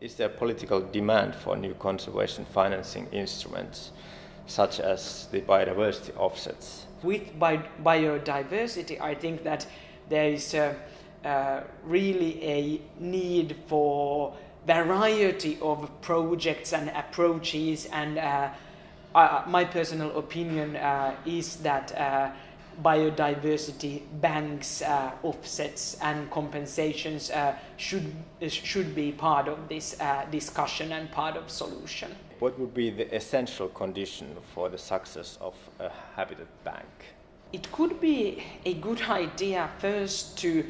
Is there political demand for new conservation financing instruments, such as the biodiversity offsets? With biodiversity, I think that there is really a need for variety of projects and approaches, and my personal opinion is that biodiversity banks, offsets and compensations should be part of this discussion and part of solution. What would be the essential condition for the success of a habitat bank? It could be a good idea first to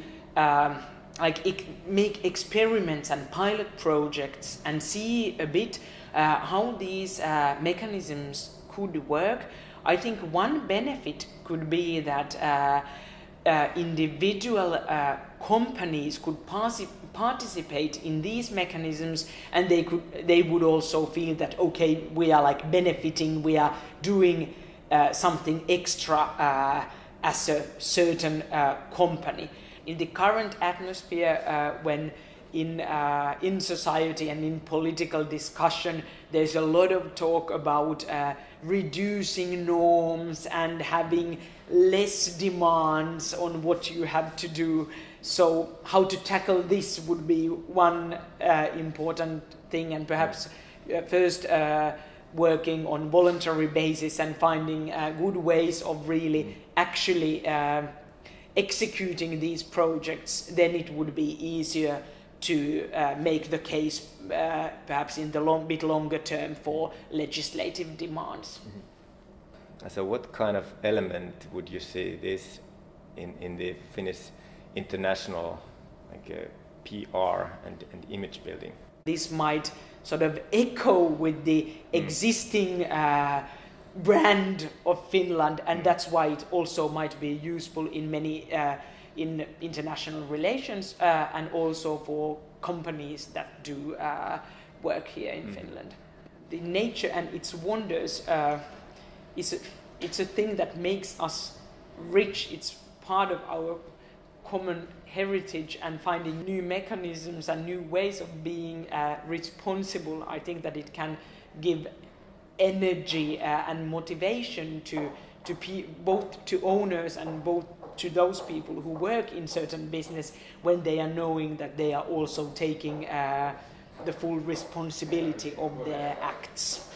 make experiments and pilot projects and see a bit how these mechanisms could work. I think one benefit could be that individual companies could participate in these mechanisms, and they would also feel that, okay, we are like benefiting, we are doing something extra as a certain company. In the current atmosphere, when in society and in political discussion, there's a lot of talk about reducing norms and having less demands on what you have to do. So how to tackle this would be one important thing, and perhaps first working on voluntary basis and finding good ways of really actually executing these projects. Then it would be easier to make the case perhaps in the bit longer term for legislative demands. Mm-hmm. So what kind of element would you see this in the Finnish international PR and image building? This might sort of echo with the existing brand of Finland, and that's why it also might be useful in many in international relations and also for companies that do work here in Finland. The nature and its wonders it's a thing that makes us rich. It's part of our common heritage, and finding new mechanisms and new ways of being responsible, I think that it can give energy and motivation to both to owners and both to those people who work in certain business, when they are knowing that they are also taking the full responsibility of their acts.